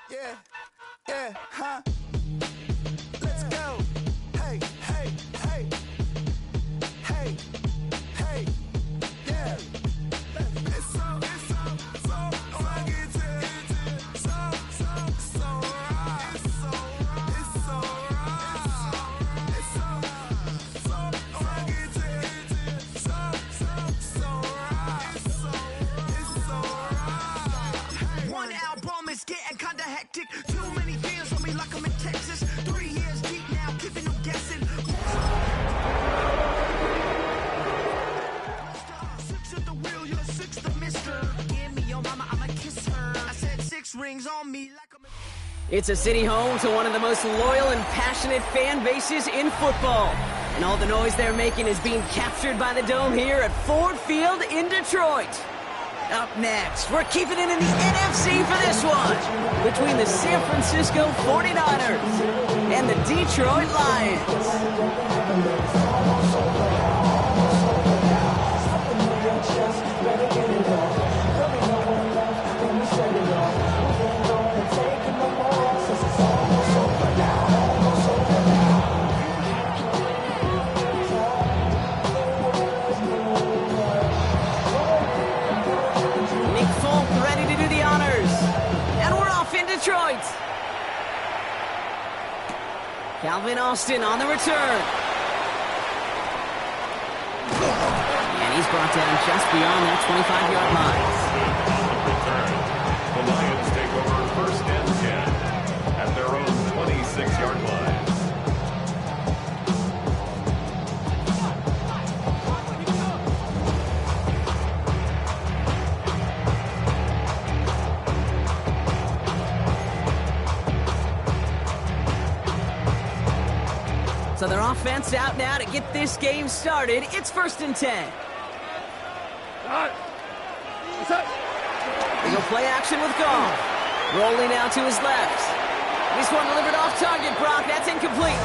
Yeah, yeah, huh? Let's go. Hey, hey, hey. Hey, hey, yeah. It's so rugged, so right. It's so rugged, so right. One album is getting kinda hectic. Too many fans on me like I'm in Texas. 3 years deep now, keeping them guessing. Six at the wheel, you're six the mister. Give me your mama, I'ma kiss her. I said 6 rings on me like I'm It's a city home to one of the most loyal and passionate fan bases in football. And all the noise they're making is being captured by the Dome here at Ford Field in Detroit. Up next, we're keeping it in the NFC for this one, between the San Francisco 49ers and the Detroit Lions. Detroit. Calvin Austin on the return. And he's brought down just beyond that 25-yard line. The Lions take over first and 10 at their own 26-yard line. So their offense out now to get this game started. It's first and 10. They go play action with Goff. Rolling out to his left. This one delivered off target, Brock. That's incomplete.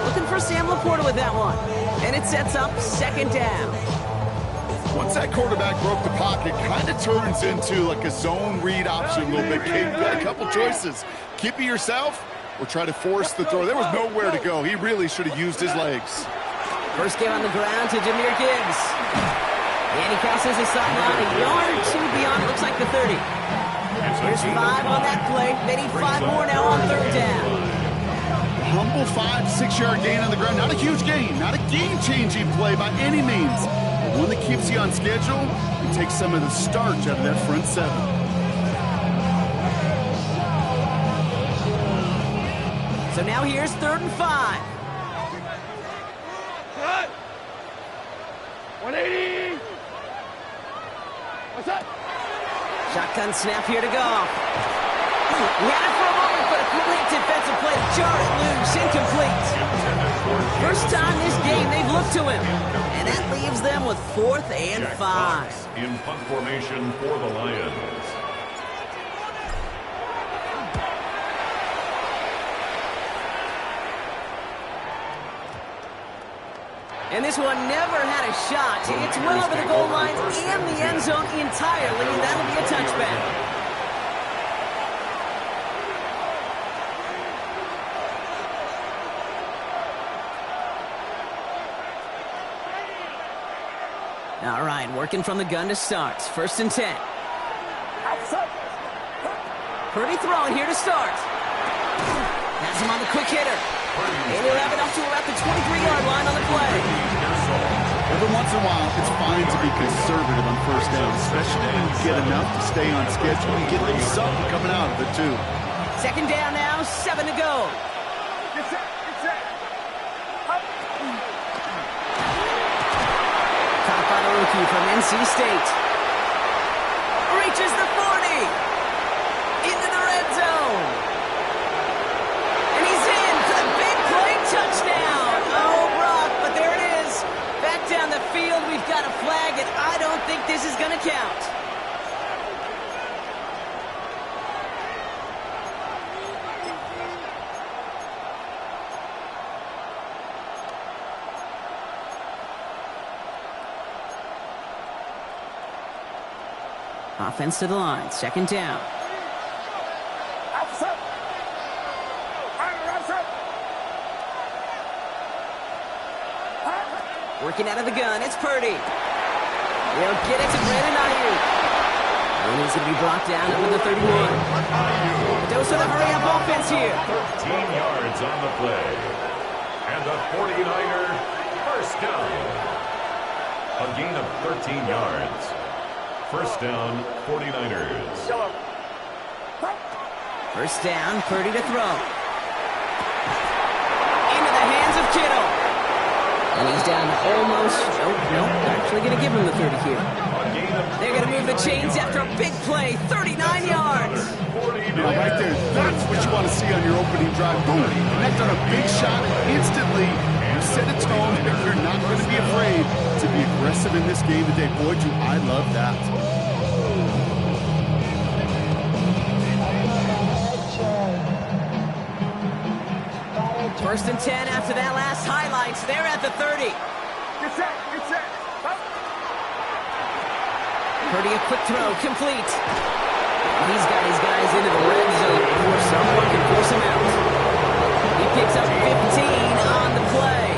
Looking for Sam Laporta with that one. And it sets up second down. Once that quarterback broke the pocket, kind of turns into like a zone read option a little bit. Kate, you got a couple choices. Keep it yourself or try to force the throw. There was nowhere to go. He really should have used his legs. First game on the ground to Jahmyr Gibbs. And he crosses the sideline a yard or two beyond, it looks like the 30. There's 5 on that play. They need 5 more now on third down. Humble 5-6-yard gain on the ground. Not a huge gain. Not a game-changing play by any means. But one that keeps you on schedule and takes some of the starch out of that front seven. So now here's third and 5. Cut. 180. What's up? Shotgun snap here to Goff. He had it for a moment, but a complete defensive play to jar it loose. Incomplete. First time this game they've looked to him. And that leaves them with 4th and 5. In punt formation for the Lions. And this one never had a shot. It's well over the goal line and the end zone entirely, and that'll be a touchback. All right, working from the gun to start. First and 10. Purdy throwing here to start. Has him on the quick hitter. And he'll have it up to about the 23-yard line on the play. Every once in a while, it's fine to be conservative on first down, especially when you get enough to stay on schedule and get a little something coming out of it, too. Second down now, 7 to go. Get set. Caught by the rookie from NC State. Reaches the 40. Into the red zone. And he's in for the big play touchdown. Oh, Brock, but there it is. Back down the field, we've got a flag, and I don't think this is going to count. Offense to the line. Second down. Working out of the gun. It's Purdy. They'll get it to Brandon Ayuk. And he's going to be brought down over the 31. Dose of the hurry-up offense here. 13 yards on the play. And the 49er first down. A gain of 13 yards. First down, 49ers. First down, Purdy to throw. Into the hands of Kittle. And he's down to almost, nope, actually going to give him the 30 here. They're going to move the chains after a big play, 39 yards. Yeah, right there, that's what you want to see on your opening drive. Boom, connect on a big shot, and instantly you set a tone that you're not going to be afraid to be aggressive in this game today. Boy, do I love that. First and 10 after that last highlights. They're at the 30. Get set, get set. Purdy, a quick throw, complete. He's got his guys into the red zone before someone can force him out. He picks up 15 on the play.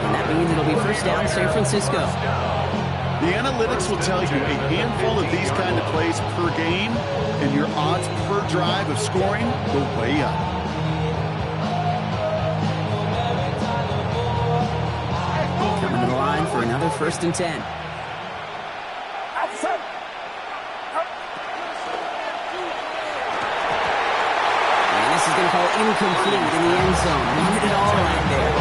And that means it'll be first down, San Francisco. The analytics will tell you a handful of these kind of plays per game, and your odds per drive of scoring go way up. Coming to the line for another first and 10. Call incomplete in the end zone. Wanted it all right there.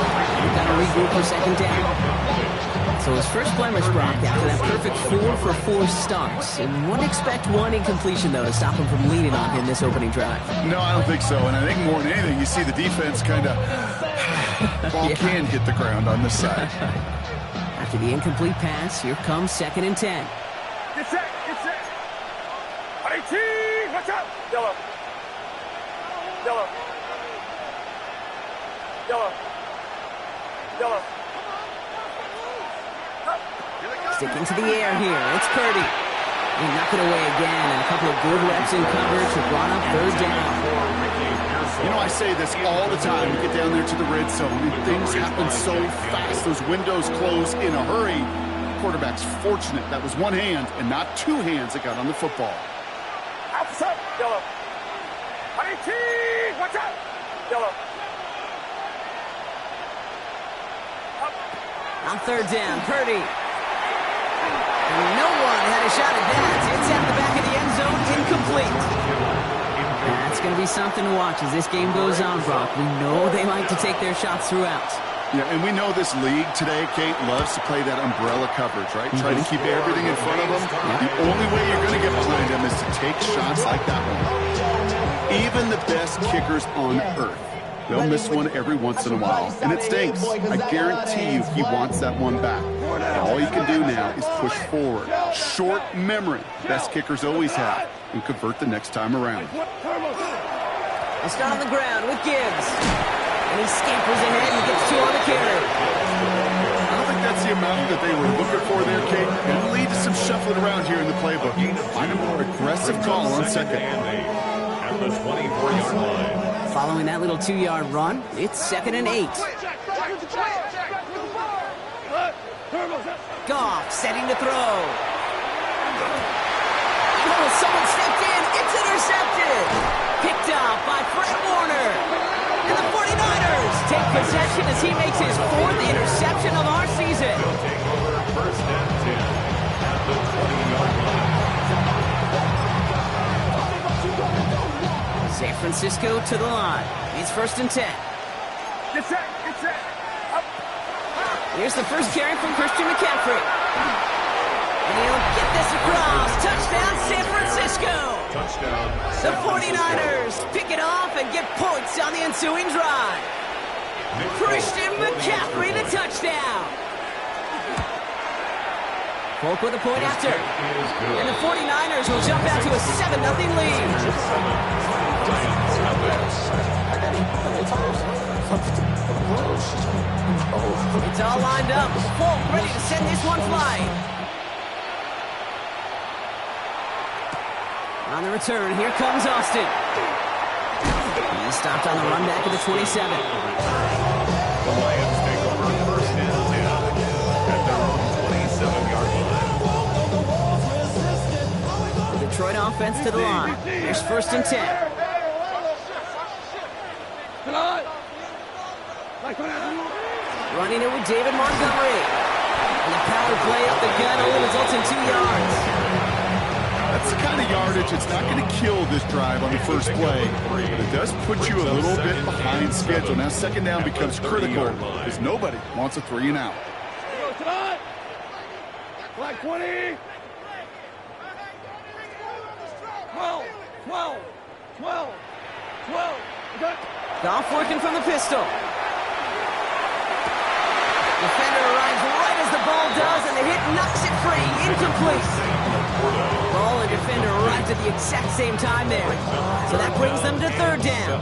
We've got to regroup for second down. So his first blemish, Brock, after that perfect 4 for 4 starts. And wouldn't expect one incompletion, though, to stop him from leaning on him this opening drive. No, I don't think so. And I think more than anything, you see the defense kind of ball can hit the ground on this side. After the incomplete pass, here comes second and 10. Get set, get set. 18, watch out. Yellow. Yellow. Yellow. Yellow. Sticking to the air here. It's Purdy. He knocked it away again, and a couple of good reps in coverage have brought up third down. You know, I say this all the time. We get down there to the red zone, and things happen so fast. Those windows close in a hurry. The quarterback's fortunate that was one hand and not two hands that got on the football. Outside. Yellow. 18, watch out. Yellow. On third down, Purdy. And no one had a shot at that. It's at the back of the end zone, incomplete. That's going to be something to watch as this game goes on, Brock. We know they like to take their shots throughout. Yeah, and we know this league today, Kate, loves to play that umbrella coverage, right? Try to keep everything in front of them. The only way you're going to get behind them is to take shots like that one. Even the best kickers on earth, they'll miss one every once in a while, and it stinks. I guarantee you he wants that one back. All he can do now is push forward. Short memory, best kickers always have, and convert the next time around. They'll start on the ground with Gibbs. And he scampers ahead and gets 2 on the carry. I don't think that's the amount that they were looking for there, Kate. It'll lead to some shuffling around here in the playbook. Find a more aggressive call on second. At the 24-yard line. Following that little 2-yard run, it's second and 8. Goff setting to throw. Oh, someone stepped in. It's intercepted. Picked up by Fred Warner. And the 49ers take possession as he makes his 4th interception of our season. They'll take over first and 10 at the 20-yard line. San Francisco to the line. It's first and 10. Get set, get set. Up. Here's the first carry from Christian McCaffrey. And he'll get this across. Touchdown, San Francisco. Touchdown. The 49ers pick it off and get points on the ensuing drive. Christian McCaffrey the touchdown. Polk with a point after. And the 49ers will jump out to a 7-0 lead. It's all lined up. Polk ready to send this one flying. On the return, here comes Austin. He stopped on the run back at the 27. The Lions take over first and 10 at their own 27-yard line. The Detroit offense to the line. Here's first and 10. Running it with David Montgomery. And the power play up the gun only results in 2 yards. That's the kind of yardage it's not going to kill this drive on the first play, but it does put you a little bit behind schedule. Now second down becomes critical because nobody wants a 3 and out. Flag 20. 12. Goff working from the pistol. Defender arrives right as the ball does, and the hit knocks it free. Incomplete. Ball and defender arrived at the exact same time there. So that brings them to third down.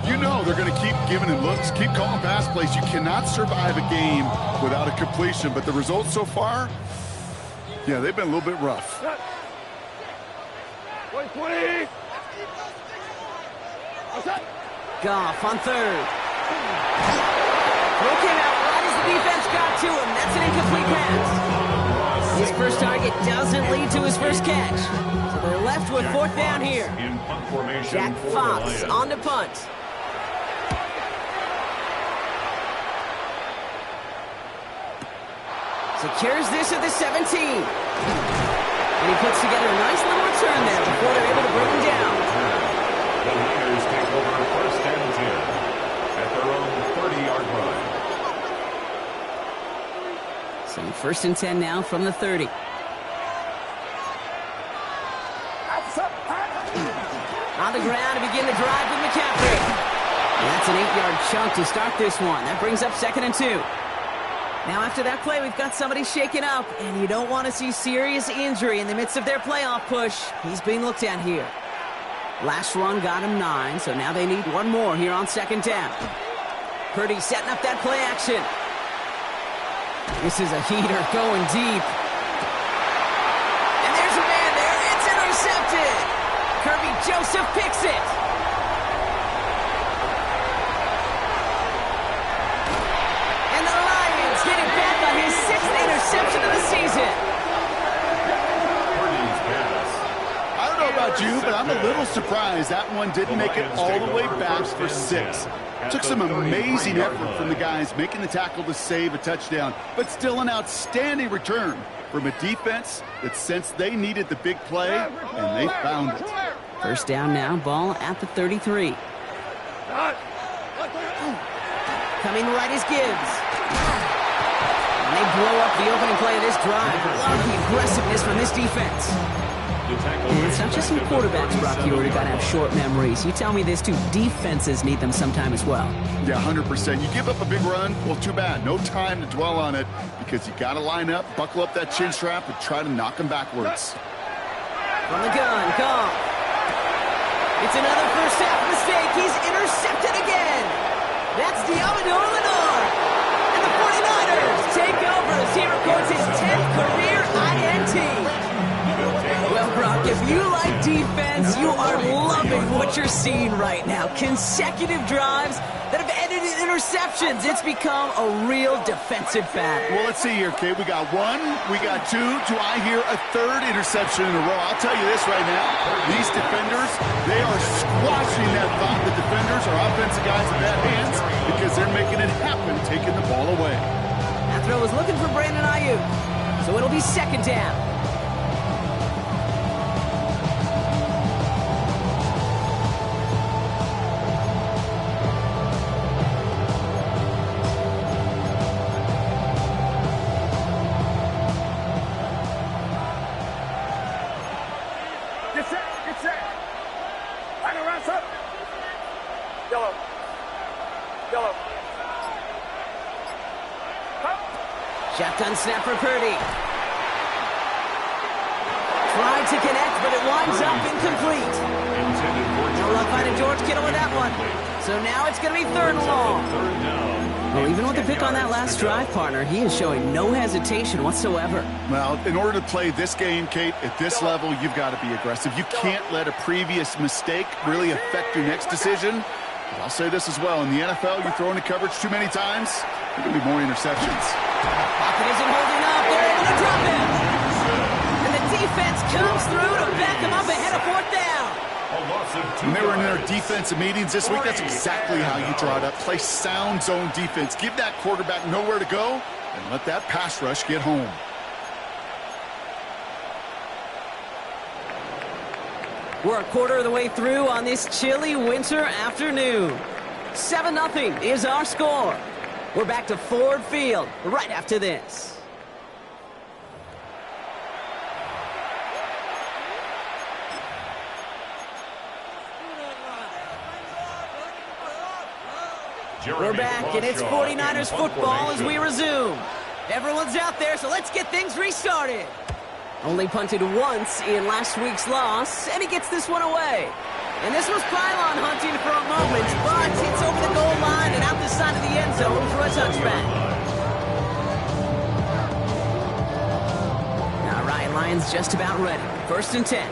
You know they're going to keep giving it looks, keep calling pass plays. You cannot survive a game without a completion, but the results so far, yeah, they've been a little bit rough. 20. Goff on third. Throw came out right as the defense got to him. That's an incomplete pass. His first target doesn't lead to his first catch. So they're left with fourth down here. In punt formation Jack for the Fox Lions. on to punt. Secures this at the 17. And he puts together a nice little return there before they're able to bring him down. The Niners take over first and 10 at their own 30-yard line. So first and 10 now from the 30. On the ground to begin the drive with McCaffrey. And that's an 8-yard chunk to start this one. That brings up second and 2. Now after that play, we've got somebody shaken up, and you don't want to see serious injury in the midst of their playoff push. He's being looked at here. Last run got him 9, so now they need one more here on second down. Purdy setting up that play action. This is a heater going deep. And there's a man there. It's intercepted. Kirby Joseph picks it. And the Lions get it back on his 6th interception of the season. Purdy's pass. I don't know about you, but I'm a little surprised that one didn't make it all the way back for 6. Took some amazing effort from the guys making the tackle to save a touchdown, but still an outstanding return from a defense that sensed they needed the big play, and they found it. First down now, ball at the 33. Coming right is Gibbs. And they blow up the opening play of this drive. Love the aggressiveness from this defense. And it's not just some quarterbacks, Brock, you already got to have short memories. You tell me this too, defenses need them sometime as well. Yeah, 100%. You give up a big run, well, too bad. No time to dwell on it because you got to line up, buckle up that chin strap, and try to knock them backwards. From the gun, Goff. It's another first half mistake. He's intercepted again. That's Diamador Lenore. And the 49ers take over as he records his 10th career INT. Well, Brock, if you like defense, you are loving what you're seeing right now. Consecutive drives that have ended in interceptions. It's become a real defensive battle. Well, let's see here, Kate. We got 1, we got 2. Do I hear a 3rd interception in a row? I'll tell you this right now. These defenders, they are squashing that thought the defenders are offensive guys in bad hands because they're making it happen, taking the ball away. That throw was looking for Brandon Ayuk. So it'll be second down. Shotgun snap for Purdy. Tried to connect, but it winds up incomplete. No luck finding George Kittle with that one. So now it's going to be third and long. Third down. Well, even with the pick on that last drive, partner, he is showing no hesitation whatsoever. Well, in order to play this game, Kate, at this level, you've got to be aggressive. You can't let a previous mistake really affect your next decision. But I'll say this as well. In the NFL, you throw into coverage too many times, there can be more interceptions. Pocket isn't holding up. They're able to drop him. And the defense comes through to back him up ahead of fourth down. When they were in their defensive meetings this week, that's exactly how you draw it up. Play sound zone defense. Give that quarterback nowhere to go and let that pass rush get home. We're a quarter of the way through on this chilly winter afternoon. 7-0 is our score. We're back to Ford Field right after this. We're back, and it's 49ers football as we resume. Everyone's out there, so let's get things restarted. Only punted once in last week's loss, and he gets this one away. And this was pylon hunting for a moment, but it's over the goal line and out the side of the end zone for a touchback. Now Ryan Lyon's just about ready. 1st and 10.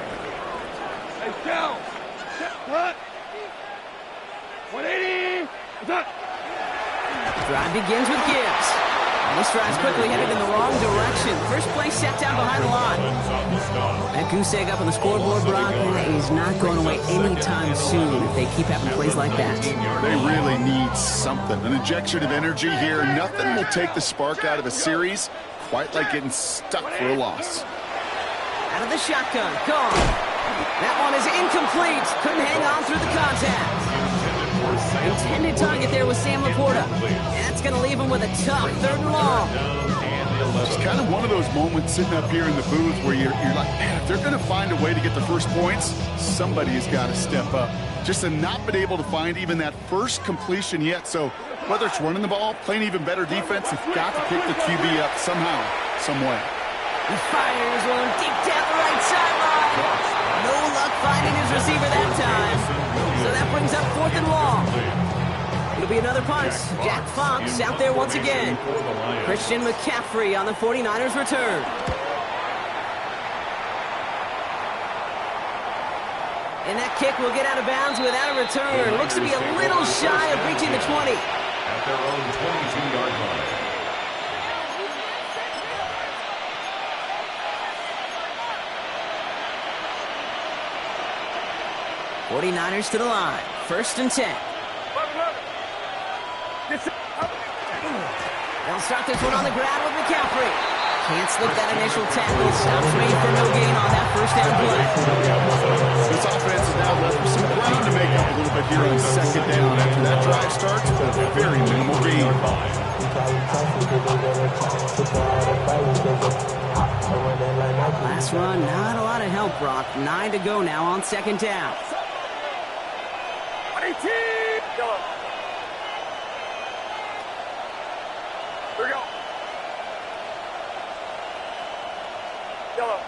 Hey, down. What? 180. Done. Drive begins with Gibbs. And this drive's quickly headed in the wrong direction. First play set down behind the line. That goose egg up on the scoreboard, Brock, is not going away anytime soon if they keep having plays like that. They really need something. An injection of energy here. Nothing will take the spark out of a series quite like getting stuck for a loss. Out of the shotgun. Gone. That one is incomplete. Couldn't hang on through the contact. Intended target there was Sam Laporta. And that's going to leave him with a tough 3rd and long. It's kind of one of those moments sitting up here in the booth where you're like, man, if they're going to find a way to get the first points, somebody has got to step up. Just to not been able to find even that first completion yet. So whether it's running the ball, playing even better defense, they've got to pick the QB up somehow, some way. He fires one deep down the right sideline. No luck finding his receiver that time. So that brings up 4th and long. It'll be another punt. Jack Fox out there once again. Christian McCaffrey on the 49ers return. And that kick will get out of bounds without a return. Looks to be a little shy of reaching the 20. At their own 22-yard line. 49ers to the line. 1st and 10. They'll start this one on the ground with McCaffrey. Can't slip that initial tackle. Stops made for no gain on that 1st down play. This offense is now left with some ground to make up a little bit here on 2nd down after that drive starts with a very minimal gain. Last run, not a lot of help, Brock. 9 to go now on 2nd down. 18. Go. Here we go. Yellow.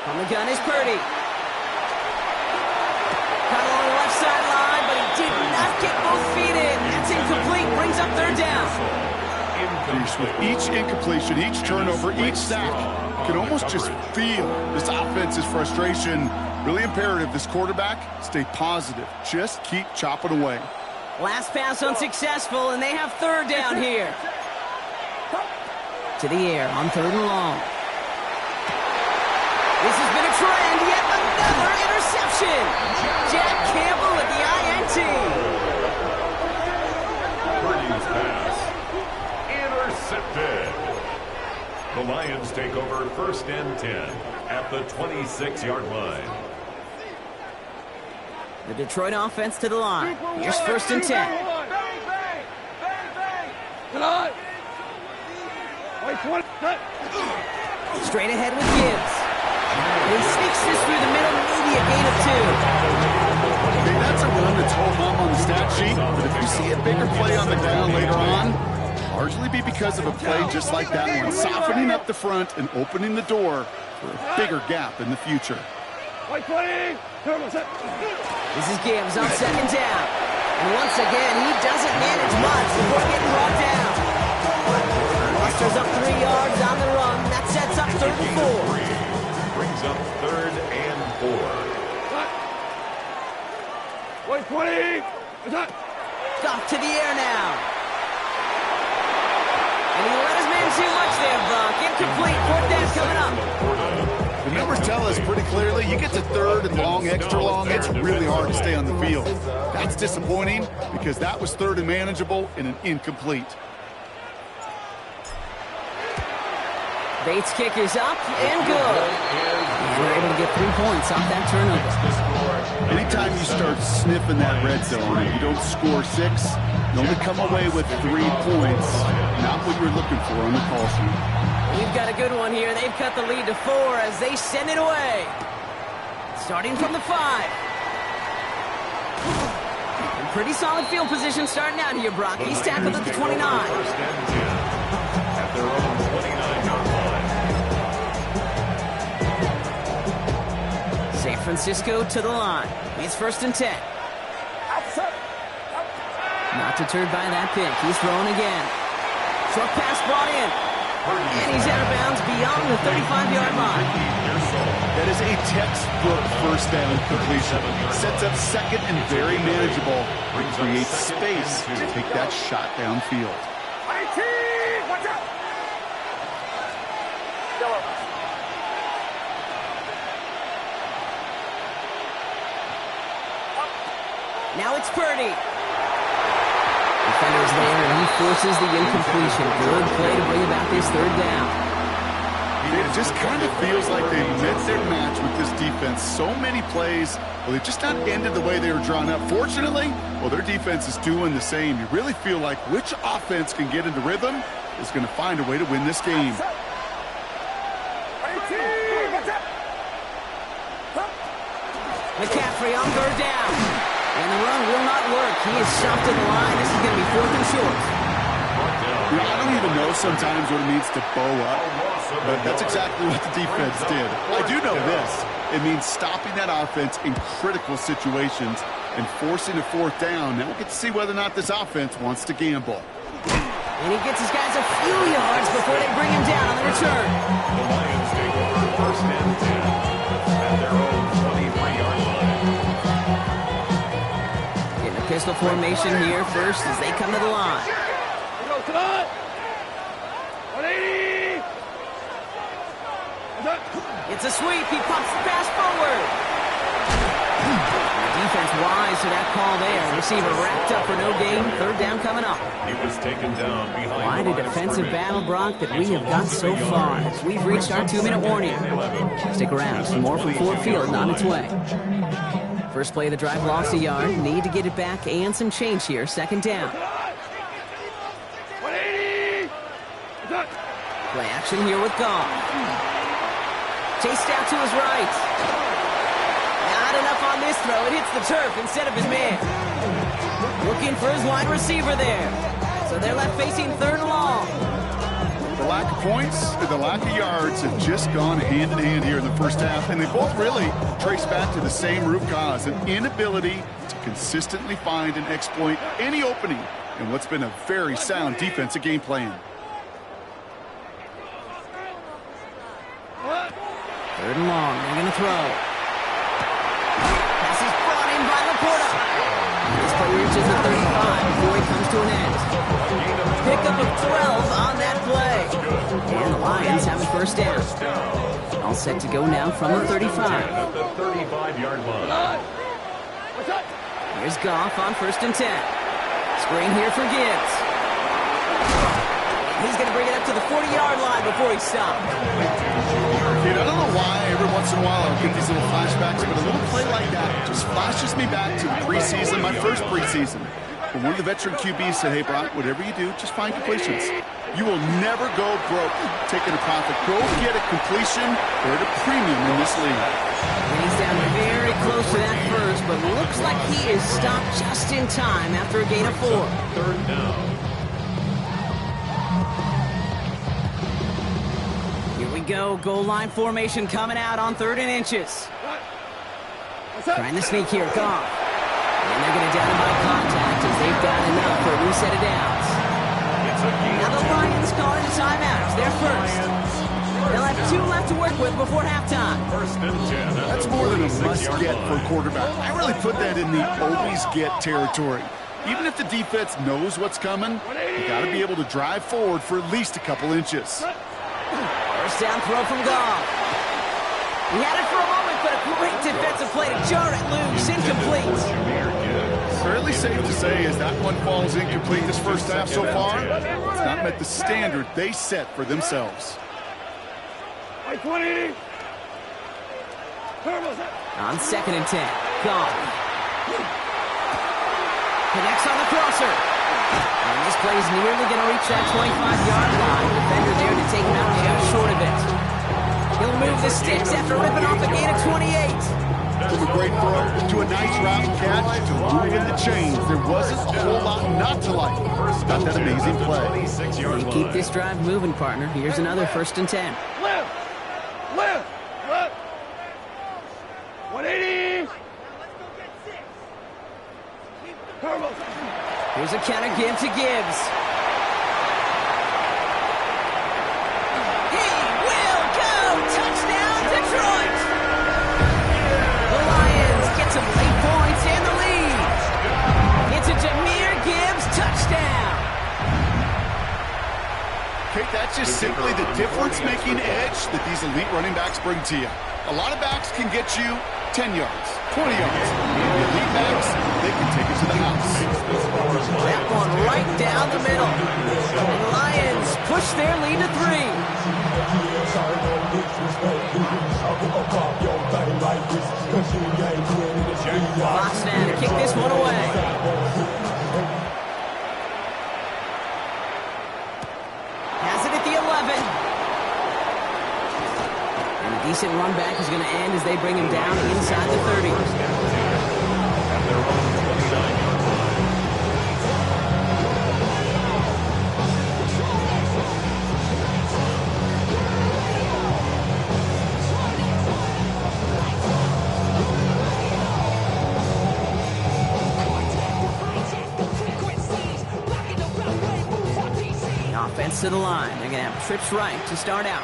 On the gun is Purdy. Caught along the left sideline, but he did not get both feet in. That's incomplete. Brings up 3rd down. With each incompletion, each turnover, each sack, you can almost just feel this offense's frustration. Really imperative this quarterback stay positive. Just keep chopping away. Last pass unsuccessful, and they have 3rd down here. To the air on 3rd and long. This has been a trend, yet another interception. Jack Campbell with the INT. Purdy's pass. Intercepted. The Lions take over 1st and 10 at the 26-yard line. The Detroit offense to the line. Here's 1st and 10. Bang, bang, bang, bang. Tonight. Wait, 20. Straight ahead with Gibbs. He sneaks this through the middle, maybe a gain of 2. Okay, that's a run that's hold on the stat sheet, but if you see a bigger play on the ground later on, largely be because of a play just like that one, softening up the front and opening the door for a bigger gap in the future. Wait, 20. This is Gibbs on 2nd down. And once again, he doesn't manage much before getting brought down. Musters up 3 yards on the run. That sets up 3rd and 4. Brings up 3rd and 4. Wait, 20. Off to the air now. And he let his man too much there, Brock. Incomplete. 4th down coming up. The numbers tell us pretty clearly, you get to 3rd and long, extra long, it's really hard to stay on the field. That's disappointing because that was 3rd and manageable and an incomplete. Bates' kick is up and good. We're able to get 3 points off that turnover. Anytime you start sniffing that red zone and you don't score 6, you only come away with 3 points. Not what you're looking for on the call sheet. We've got a good one here. They've cut the lead to 4 as they send it away. Starting from the 5. And pretty solid field position starting out here, Brock. He's tackled at the 29. 1st and 10 at their own 29-yard line. San Francisco to the line. It's 1st and 10. Not deterred by that pick. He's throwing again. Short pass brought in. And he's out of bounds beyond the 35-yard line. That is a textbook 1st down completion. Sets up 2nd and very manageable. Creates space to take that shot downfield. 19. Watch out. Yellow. Now it's Purdy. Defender's there, and he forces the incompletion. Good play to bring about this 3rd down. It just kind of feels like they've met their match with this defense. So many plays, well, they just not ended the way they were drawn up. Fortunately, well, their defense is doing the same. You really feel like which offense can get into rhythm is going to find a way to win this game. 18. Watch out. McCaffrey on 3rd down. And the run will not work. He is stopped at the line. This is going to be 4th and short. You know, I don't even know sometimes what it means to bow up, but that's exactly what the defense did. I do know this. It means stopping that offense in critical situations and forcing a 4th down. Now we'll get to see whether or not this offense wants to gamble. And he gets his guys a few yards before they bring him down on the return. The Lions take over 1st and 10 at their own 23-yard line. Getting a pistol formation here first as they come to the line. Go tonight. 180. It's a sweep. He pops the pass forward. The defense wise to that call there. Receiver wrapped up for no gain. 3rd down coming up. He was taken down behind Quite a defensive battle, Brock, that we have got so far. We've reached our 2-minute warning. Stick around. Some more from Ford Field on its way. First play of the drive lost a yard. Need to get it back and some change here. 2nd down. 180. Play action here with Goff. Chased out to his right. Not enough on this throw. It hits the turf instead of his man. Looking for his wide receiver there. So they're left facing 3rd and long. The lack of points and the lack of yards have just gone hand in hand here in the 1st half, and they both really trace back to the same root cause, an inability to consistently find and exploit any opening in what's been a very sound defensive game plan. 3rd and long. They're going to throw. Pass is brought in by Laporta. This play reaches the 35 before he comes to an end. Pickup of 12 on that play. And the Lions have a 1st down. All set to go now from the 35. At the 35-yard line. Here's Goff on 1st and 10. Screen here for Gibbs. He's going to bring it up to the 40-yard line before he's stopped. Dude, I don't know why every once in a while I'll get these little flashbacks, but a little play like that just flashes me back to the preseason, my first preseason. When one of the veteran QBs said, hey, Brock, whatever you do, just find completions. You will never go broke taking a profit. Go get a completion. They're at a premium in this league. And he's down very close to that first, but looks like he is stopped just in time after a gain of 4. 3rd down. Here we go. Goal line formation coming out on 3rd and inches. Trying to sneak here. Goff. And they're going to down him by contact. They've got enough for a new set of downs. Now the Lions calling a timeout. It's their first. They'll have 2 left to work with before halftime. First and 10. That's more than a must-get for a quarterback. I really put that in the always-get territory. Even if the defense knows what's coming, you got to be able to drive forward for at least a couple inches. First down throw from Goff. He had it for a moment, but a great defensive play to jar it loose. Incomplete. Fairly safe to say as that one falls incomplete this first half so far, it's not met the standard they set for themselves. On 2nd and 10. Goff. Connects on the crosser. And this play is nearly going to reach that 25-yard line. Defender there to take him out just short of it. He'll move the sticks after ripping off a gain of 28. From a great throw to a nice route catch to moving the chains. There wasn't a whole lot not to like. Got that amazing play. You keep this drive moving, partner. Here's another 1st and 10. Left. 180. Here's a counter give to Gibbs. He will go! Touchdown, Detroit! The Lions get some late points and the lead. It's a Jahmyr Gibbs touchdown. Kate, that's just simply the difference-making edge that these elite running backs bring to you. A lot of backs can get you 10 yards, 20 yards. The elite backs, they can take it to the house. That one right down the middle. The Lions push their lead to 3. Fox now to kick this one away. Has it at the 11. And a decent run back is going to end as they bring him down inside the 30. Offense to the line. They're going to have trips right to start out.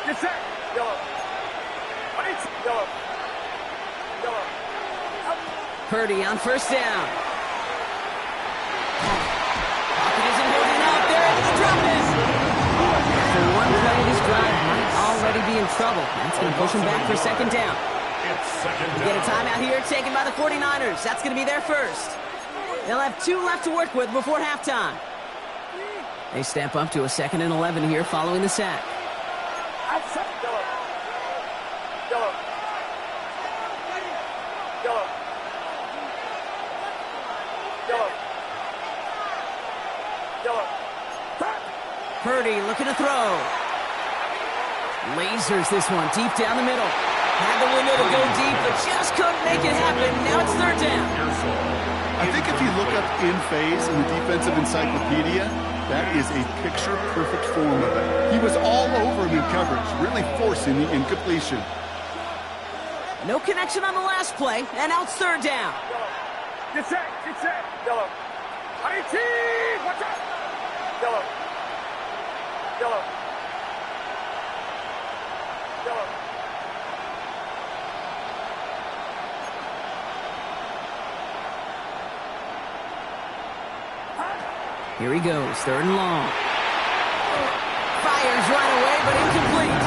Get set. Purdy on 1st down. Pocket isn't holding up. They're able to drop it. For one play, this drive might already be in trouble. That's going to push him back for 2nd down. We get a timeout here taken by the 49ers. That's going to be their first. They'll have 2 left to work with before halftime. They step up to a 2nd and 11 here following the sack. Purdy looking to throw. Lasers this one deep down the middle. Had the window to go deep, but just couldn't make it happen. Now it's 3rd down. I think if you look up in phase in the defensive encyclopedia, that is a picture-perfect form of it. He was all over him in coverage, really forcing the incompletion. No connection on the last play, and now it's 3rd down. Get set. Yellow. 18. Watch out. Yellow. Here he goes, 3rd and long. Fires right away, but incomplete.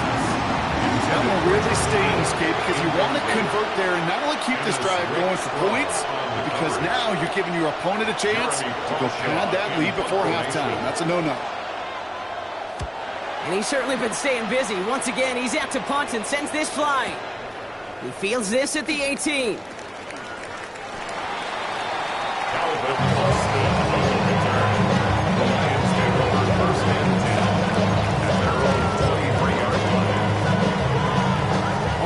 That one really stings, Kate, because you want to convert there and not only keep this drive going for points, because now you're giving your opponent a chance to go pad that lead before halftime. That's a no-no. And he's certainly been staying busy. Once again, he's out to punt and sends this flying. He fields this at the 18.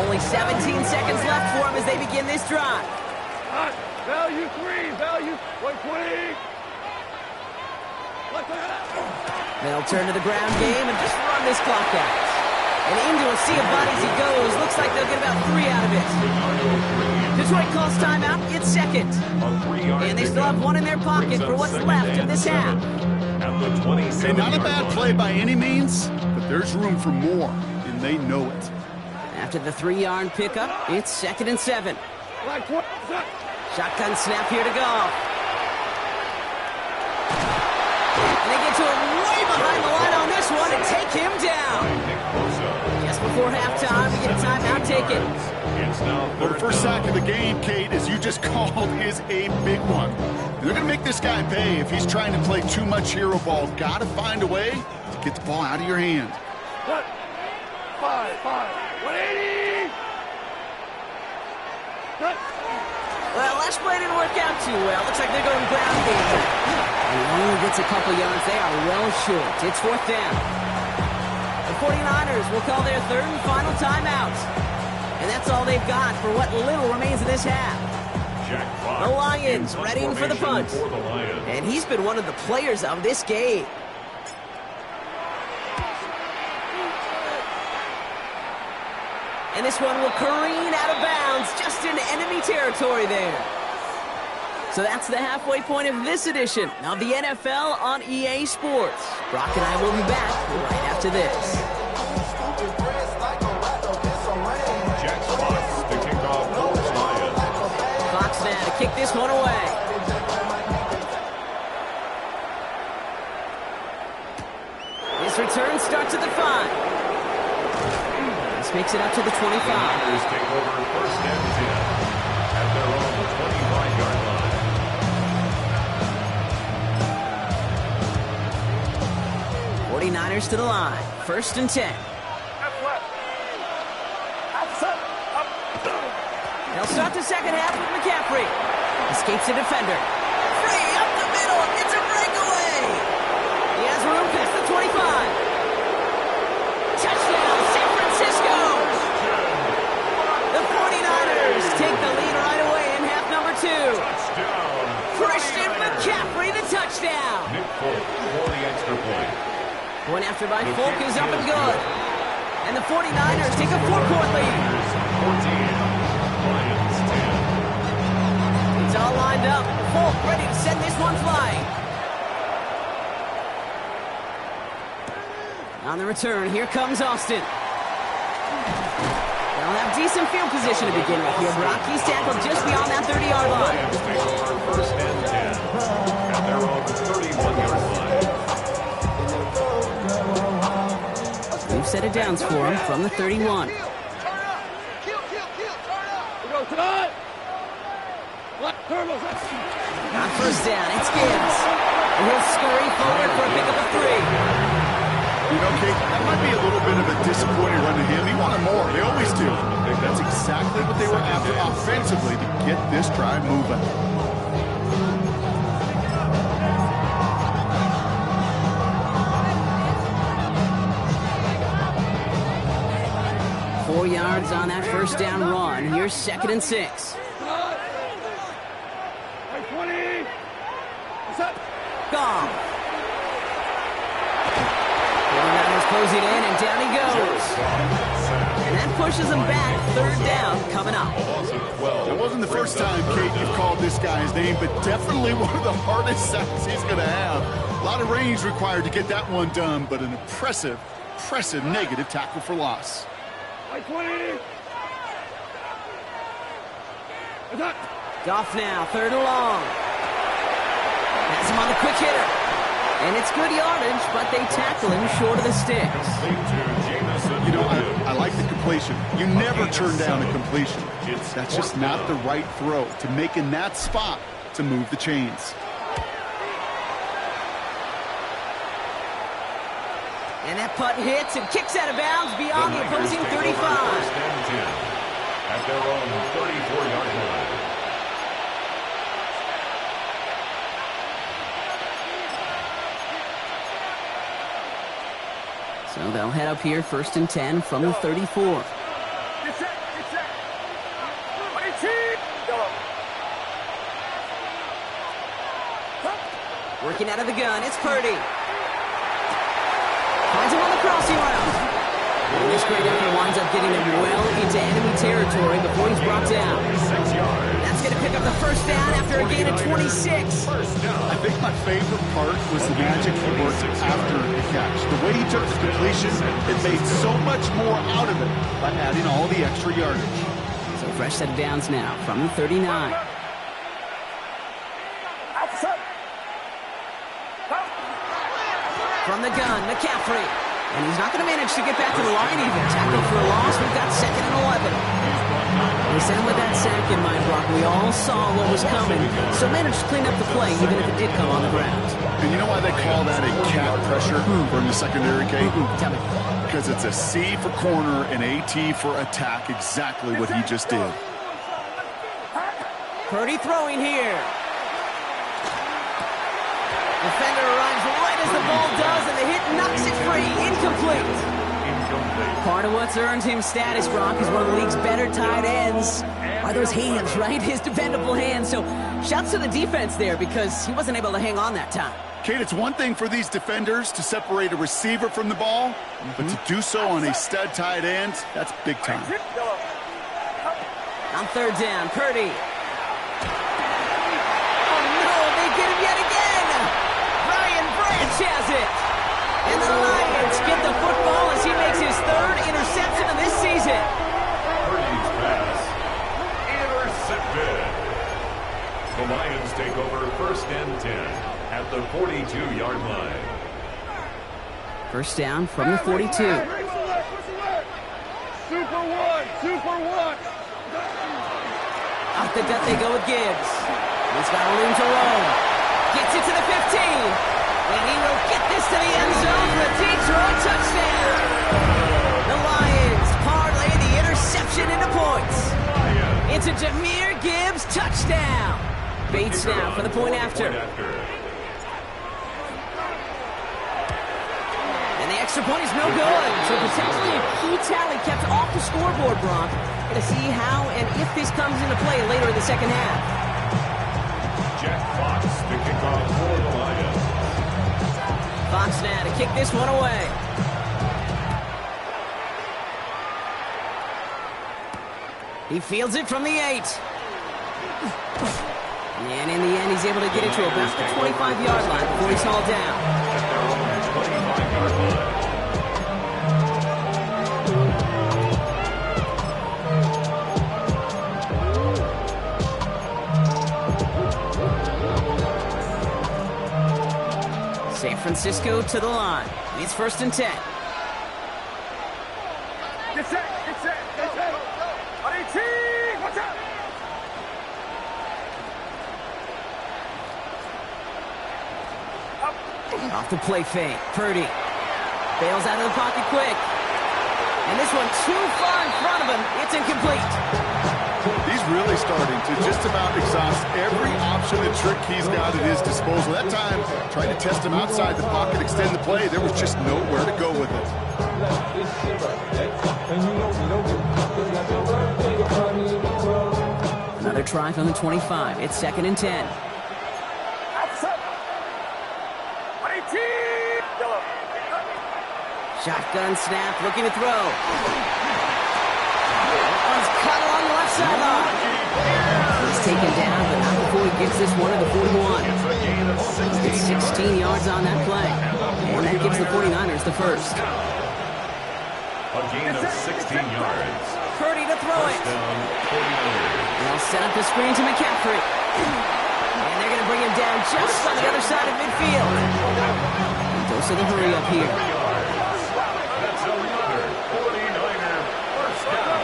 Only 17 seconds left for him as they begin this drive. Value 3. Value 120. They'll turn to the ground game and just run this clock out. And into a sea of bodies he goes. Looks like they'll get about 3 out of it. Detroit calls timeout. It's second. And they still have one in their pocket for what's left of this half. Hey, not a bad play by any means, but there's room for more, and they know it. After the 3-yard pickup, it's 2nd and 7. Shotgun snap here to go. And they get to him way behind the line on this one and take him down. Just before halftime, we get a timeout taken. Well, the first sack of the game, Kate, as you just called, is a big one. They're going to make this guy pay if he's trying to play too much hero ball. Got to find a way to get the ball out of your hand. 180. Well, last play didn't work out too well. Looks like they're going ground game. And he only gets a couple yards. They are well short. It's 4th down. The 49ers will call their 3rd and final timeout. And that's all they've got for what little remains of this half. The Lions readying for the punt. And he's been one of the players of this game. And this one will careen out of bounds just in enemy territory there. So that's the halfway point of this edition of the NFL on EA Sports. Brock and I will be back right after this. Fox now to kick this one away. This return starts at the 5. This makes it up to the 25. The Niners take over 1st and 10 at their own 25-yard line. 49ers to the line. 1st and 10. They'll start the second half with McCaffrey. Escapes the defender. Free up the middle. It's a breakaway. He has room past the 25. Touchdown, San Francisco. The 49ers take the lead right away in half number 2. Christian McCaffrey, the touchdown. Nick Folk for the extra point. One after by Folk is up and good. And the 49ers take a 4-point lead. 14. Lions 10. It's all lined up. Folk ready to send this one flying. On the return, here comes Austin. They'll have decent field position to begin with here. Brock, he's tackled just beyond that 30-yard line. Lions take over 1st and 10 at their own 31-yard line. We've set it downs for him from the 31. On 1st down, it's Gibbs. And he'll scurry forward for a pickup of 3. You know, Kate, that might be a little bit of a disappointing run to him. He wanted more. They always do. That's exactly what they were after offensively to get this drive moving. Four yards on that 1st down run. Here's 2nd and 6. Gone. 49ers closing in, and down he goes. And that pushes him back. 3rd down coming up. That wasn't the first time, Kate, you've called this guy's name, but definitely one of the hardest sacks he's going to have. A lot of range required to get that one done, but an impressive negative tackle for loss. Goff now, 3rd and long. Has him on the quick hitter. And it's good yardage, but they tackle him short of the sticks. You know, I like the completion. You never turn down a completion. That's just not the right throw to make in that spot to move the chains. And that punt hits and kicks out of bounds beyond the opposing 35. At their own 34-yard line. So they'll head up here 1st and 10 from the 34. Working out of the gun, it's Purdy. Finds him on the crossing route. And this great effort winds up getting him well into enemy territory before he's brought down. That's going to pick up the first down after a gain of 26. I think my favorite part was the magic he worked after the catch. The way he took the completion, it made so much more out of it by adding all the extra yardage. So fresh set of downs now from the 39. From the gun, McCaffrey. And he's not going to manage to get back to the line even. Tackle for a loss. We've got 2nd and 11. We sent him with that sack in mind, Brock. We all saw what was coming, so managed to clean up the play, even if it did come on the ground. And you know why they call that a cat pressure from the secondary, Kate? Tell me. Because it's a C for corner and a T for attack, exactly what he just did. Purdy throwing here. Defender arrives right as the ball does, and the hit knocks it free. Incomplete. Part of what's earned him status, Brock, is one of the league's better tight ends. Are those hands, right? His dependable hands. So shouts to the defense there because he wasn't able to hang on that time. Kate, it's one thing for these defenders to separate a receiver from the ball, but to do so on a stud tight end, that's big time. On 3rd down, Purdy. Oh, no, they get him yet again. Brian Branch has it. And the Lions get the football as he makes his 3rd interception of this season. Purdy's pass intercepted. The Lions take over 1st and 10 at the 42-yard line. First down from the 42. Super one. Off the gut they go with Gibbs. He's got room to roll. Gets it to the 15. And he will get this to the end zone for a Detroit touchdown. The Lions parlay the interception into points. It's a Jahmyr Gibbs touchdown. Bates now for the point after. And the extra point is no good. So potentially a key tally kept off the scoreboard, Brock. Going to see how and if this comes into play later in the second half. Jack Fox to kick off for the Lions. Fox now to kick this one away. He fields it from the 8. And in the end, he's able to get it to about the 25-yard line before he's hauled down. At their own 25-yard line. San Francisco to the line. It's 1st and 10. Get set. On 18, watch out. Off the play fake. Purdy bails out of the pocket quick. And this one too far in front of him. It's incomplete. He's really starting to just about exhaust every option and trick he's got at his disposal. That time, trying to test him outside the pocket, extend the play, there was just nowhere to go with it. Another try from the 25. It's 2nd and 10. Shotgun snap, looking to throw. That one's cut along the left sideline. He's taken down, but not before he gets this one to the 41. It's 16 yards on that play. And that gives the 49ers the first. A gain of 16 yards. Purdy to throw it. Down 49ers. They'll set up the screen to McCaffrey. And they're going to bring him down just on the other side of midfield. And goes to the hurry up here. That's another 49er first down.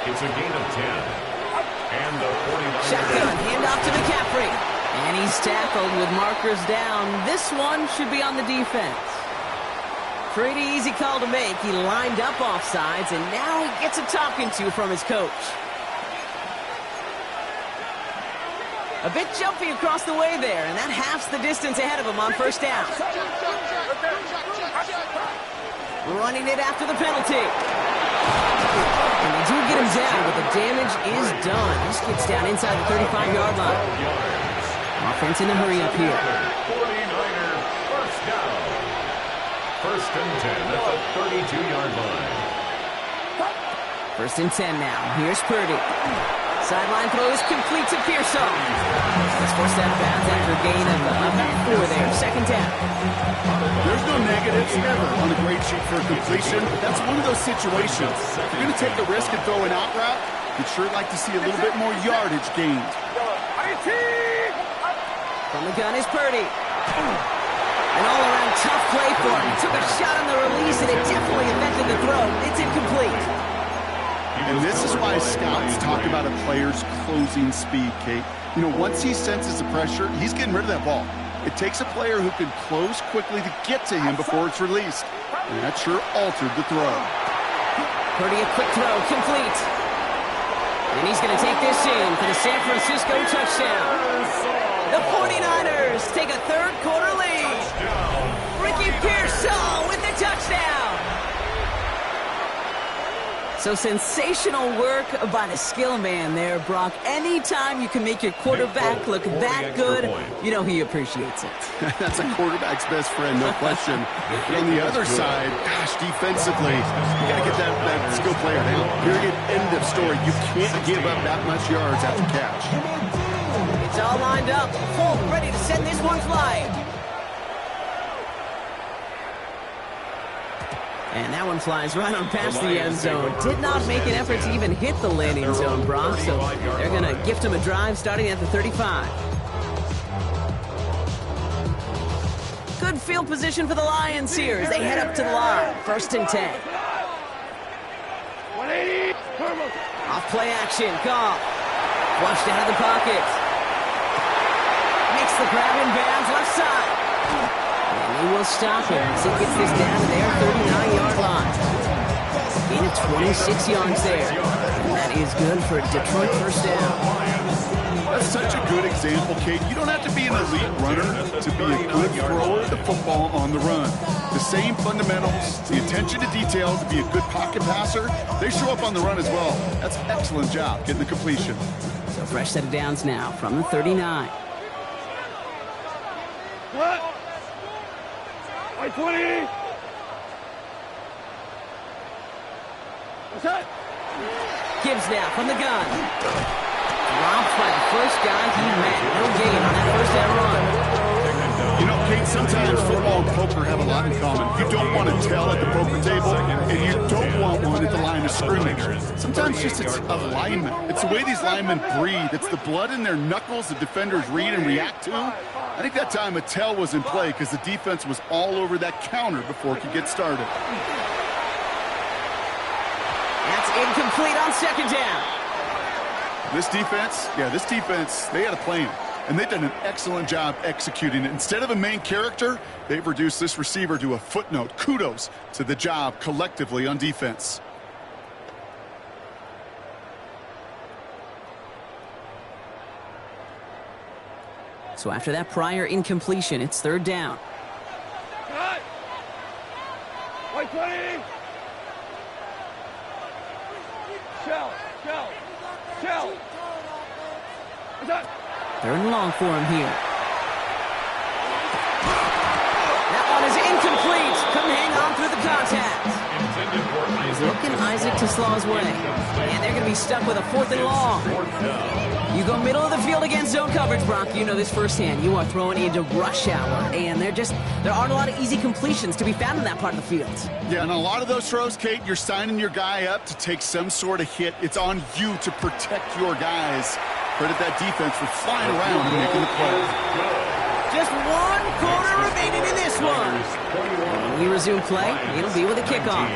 It's a gain of 10. And the 49ers. Shotgun, handoff to McCaffrey. And he's tackled with markers down. This one should be on the defense. Pretty easy call to make. He lined up offsides, and now he gets a talking to from his coach. A bit jumpy across the way there, and that halves the distance ahead of him on first down. Running it after the penalty. And they do get him down, but the damage is done. This gets down inside the 35-yard line. Offense in a hurry up here. 49er first down. First and 10 at the 32-yard line. First and 10 now. Here's Purdy. Sideline throw is complete to Pearson. It's forced out of bounds after a gain of about 4 there. Second down. There's no negatives ever on a grade sheet for a completion. That's one of those situations. If you're going to take the risk and throw an out route, you'd sure like to see a little bit more yardage gained. From the gun is Purdy. An all-around tough play for him. He took a shot on the release, and it definitely affected the throw. It's incomplete. And this is why scouts talk about a player's closing speed, Kate. You know, once he senses the pressure, he's getting rid of that ball. It takes a player who can close quickly to get to him before it's released. And that sure altered the throw. Purdy, a quick throw, complete. And he's going to take this in for the San Francisco touchdown. The 49ers take a third-quarter lead. Ricky Pearsall with the touchdown. So sensational work by the skill man there, Brock. Anytime you can make your quarterback look that good, you know he appreciates it. That's a quarterback's best friend, no question. But on the other side, gosh, defensively, you got to get that skill player down. Period, end of story. You can't give up that much yards after catch. It's all lined up, full, ready to send this one flying. And that one flies right on past the end zone. Did not make an effort to even hit the landing zone, Brock, so they're going to gift him a drive starting at the 35. Good field position for the Lions here as they head up to the line. First and 10. Off play action, Goff. Flushed out of the pocket. Makes the grab in bounds left side. And he will stop him as he gets this down to their 39-yard line. Gain of 26 yards there. And that is good for a Detroit first down. That's such a good example, Kate. You don't have to be an elite runner to be a good thrower of the football on the run. The same fundamentals, the attention to detail to be a good pocket passer, they show up on the run as well. That's an excellent job getting the completion. So fresh set of downs now from the 39. What? 20. What's that? Gibbs now from the gun. Dropped by the first guy he met. No gain on that first down run. You know, Kate, sometimes football and poker have a lot in common. You don't want to tell at the poker table, and you don't want one at the line of scrimmage. Sometimes just it's alignment. It's the way these linemen breathe. It's the blood in their knuckles the defenders read and react to. I think that time a tell was in play because the defense was all over that counter before it could get started. That's incomplete on second down. This defense, they had a plan, and they've done an excellent job executing it. Instead of a main character, they've reduced this receiver to a footnote. Kudos to the job collectively on defense. So after that prior incompletion, it's third down. Cut. 20. Shell. What's that? Third and long for him here. That one is incomplete. Couldn't hang on through the contact. He's looking Isaac to slow his way. And they're going to be stuck with a fourth and long. You go middle of the field against zone coverage, Brock. You know this firsthand. You are throwing into rush hour. And there aren't a lot of easy completions to be found in that part of the field. Yeah, and a lot of those throws, Kate, you're signing your guy up to take some sort of hit. It's on you to protect your guys. Credit that defense for flying around and making the play. Just 1 quarter remaining in this one. When we resume play, it'll be with a kickoff.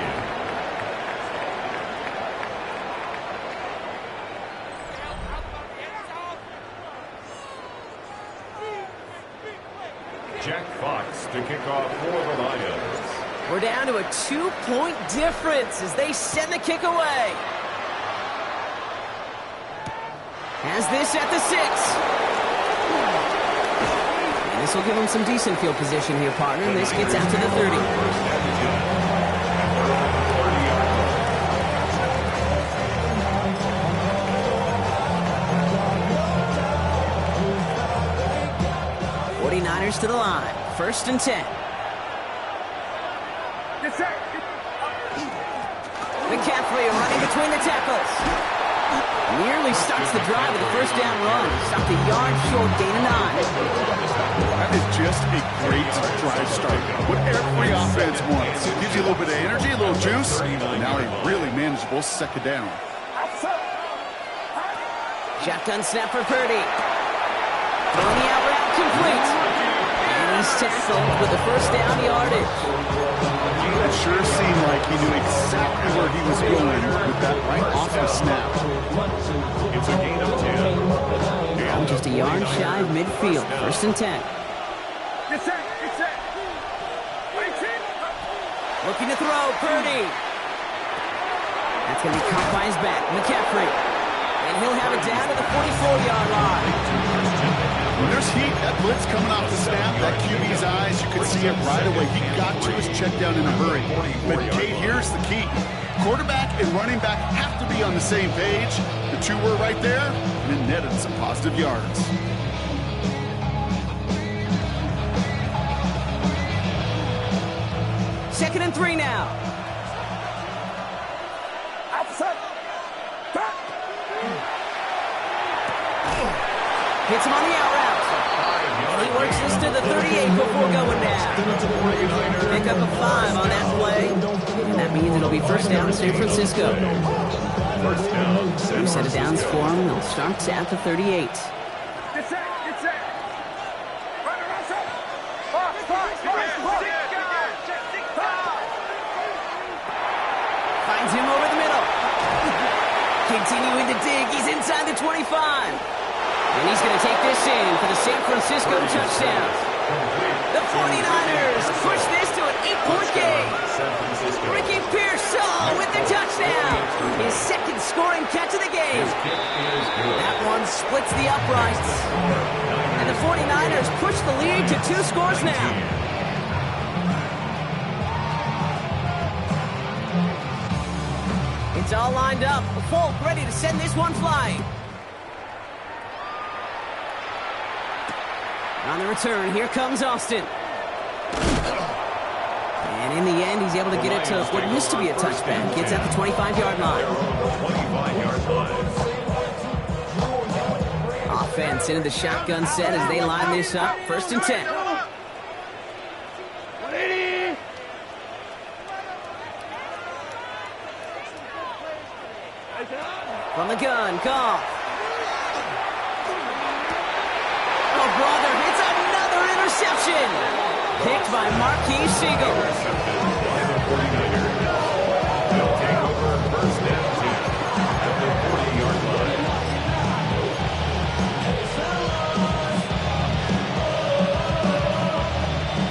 Jack Fox to kick off for the Lions. We're down to a 2-point difference as they send the kick away. Has this at the 6. And this will give him some decent field position here, partner. And this gets out to the 30. '49ers to the line. First and 10. Get set. McCaffrey running between the tackles. Nearly starts the drive with a first down run. Stopped a yard short, gain of 9. That is just a great drive start. What every offense wants. It gives you a little bit of energy, a little juice, and now a really manageable second down. Shotgun snap for Purdy. Throwing the out route complete. And he's tackled with the first down yardage. That sure seemed like he knew exactly where he was going with that right off the snap. It's a gain of 10. Now just a yard shy of midfield. First and 10. Get set. Get set. Looking to throw, Purdy. That's going to be caught by his back, McCaffrey. And he'll have it down to the 44-yard line. When there's heat, that blitz coming off the snap, that QB's eyes, you could see it right away. He got to his check down in a hurry. But Kate, here's the key. Quarterback and running back have to be on the same page. The two were right there, and it netted some positive yards. Second and 3 now. Outside. Hits him on the out route. And he works this to the 38 before going down. Pick up a 5 on that play. And that means it'll be first down to San Francisco. First down, New set of downs for him. They'll start at the 38. Get set. Get set. Finds him over the middle. Continuing to dig. He's inside the 25. And he's going to take this in for the San Francisco touchdown. The 49ers push this to an 8-point game. Ricky Pearsall with the touchdown. His second scoring catch of the game. That one splits the uprights. And the 49ers push the lead to 2 scores now. It's all lined up. Folk ready to send this one flying. On the return, here comes Austin. And in the end, he's able to get it to what used to be a touchback. Gets at the 25-yard line. 25-yard line. Offense into the shotgun set as they line this up. First and 10. From the gun, Goff. Oh, brother, it's another interception. Picked by Marquise Siegel. They'll take over first and 10 at the 40-yard line.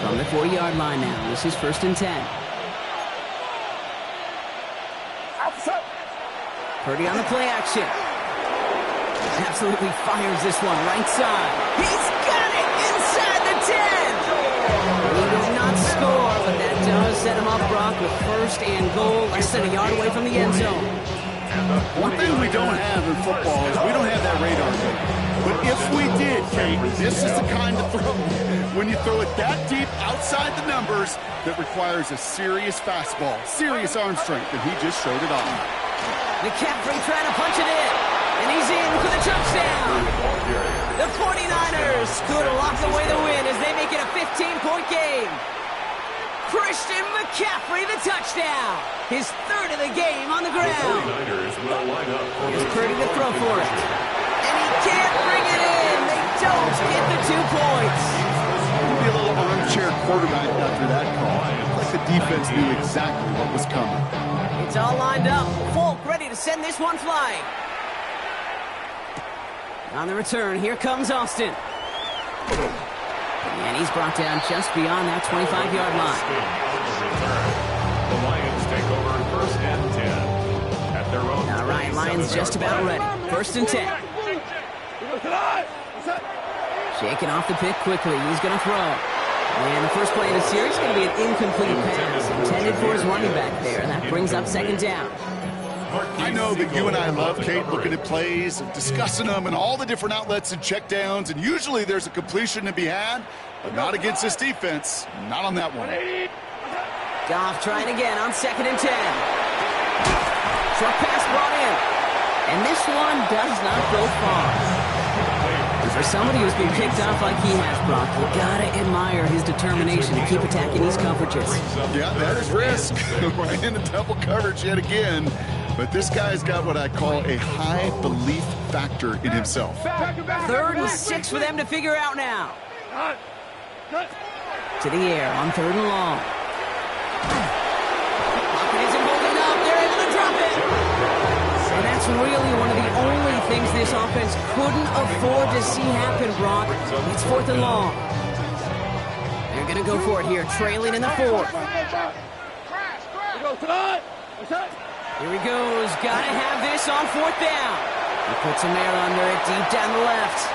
From the 4-yard line now, this is first and 10. Purdy on the play action. Absolutely fires this one right side. He's got it inside the 10. He will not score, but that does set him up, Brock, with first and goal, less than a yard away from the end zone. One thing we don't have in football is we don't have that radar thing. But if we did, Kate, this is the kind of throw, when you throw it that deep outside the numbers, that requires a serious fastball, serious arm strength, and he just showed it off. McCaffrey trying to punch it in, and he's in for the touchdown. The 49ers could lock away the win as they make it a 15-point game. Christian McCaffrey, the touchdown. His third of the game on the ground. The 49ers will line up for Here's their Purdy to throw for it. And he can't bring it in. They don't get the 2 points. Maybe a little armchair quarterback after that call. Like the defense knew exactly what was coming. It's all lined up. Folk ready to send this one flying. On the return, here comes Austin. And he's brought down just beyond that 25-yard line. The Lions take over first and 10 at their own. All right, Lions just about ready. First and 10. Shaking off the pick quickly. He's going to throw. And the first play of the series is going to be an incomplete pass intended for his running back there. And that brings up second down. I know that you and I love, Kate, looking at plays and discussing them and all the different outlets and checkdowns, and usually there's a completion to be had, but not against this defense. Not on that one. Goff trying again on 2nd and 10. Short pass brought in. And this one does not go far. For somebody who's been kicked off like he has, Brock, you gotta admire his determination to keep attacking these coverages. Yeah, that is risk. We're in the double coverage yet again. But this guy's got what I call a high belief factor in himself. 3rd and 6 for them to figure out now. To the air on 3rd and long. Pocket isn't holding up. They're able to drop it. And that's really one of the only things this offense couldn't afford to see happen, Brock. It's 4th and long. They're going to go for it here, trailing in the 4th. Here he goes. Got to have this on 4th down. He puts him there under it, deep down the left.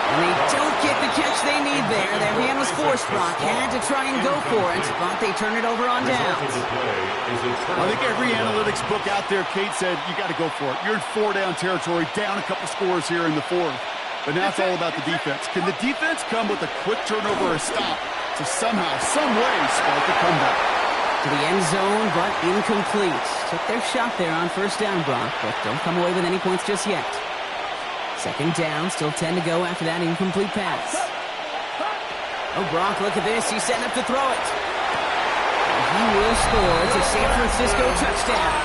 And they don't get the catch they need there. Their hand was forced, Brock. Had to try and go for it, but they turn it over on downs. I think every analytics book out there, Kate, said you got to go for it. You're in 4-down territory, down a couple scores here in the 4th. But now it's all about the defense. Can the defense come with a quick turnover or a stop to somehow, some way, spark a comeback? To the end zone, but incomplete. Took their shot there on 1st down, Brock, but don't come away with any points just yet. 2nd down, still 10 to go after that incomplete pass. Oh, Brock, look at this. He's setting up to throw it. And he will score. It's a San Francisco touchdown.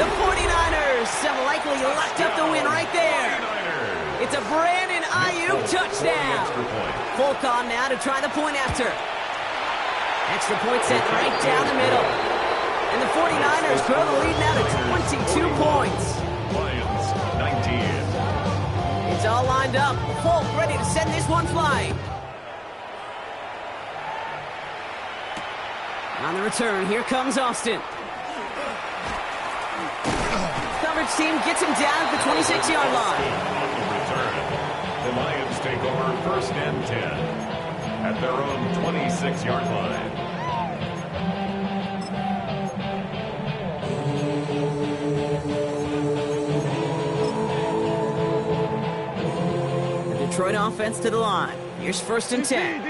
The 49ers have likely locked up the win right there. It's a Brandon Ayuk touchdown. Folk on now to try the point after. Extra point set right down the middle. And the 49ers grow the lead now to 22 points. Lions, 19. It's all lined up. Folk ready to send this one flying. On the return, here comes Austin. Coverage team gets him down at the 26-yard line. The Lions take over 1st and 10 at their own 26-yard line. Detroit offense to the line. Here's 1st and 10.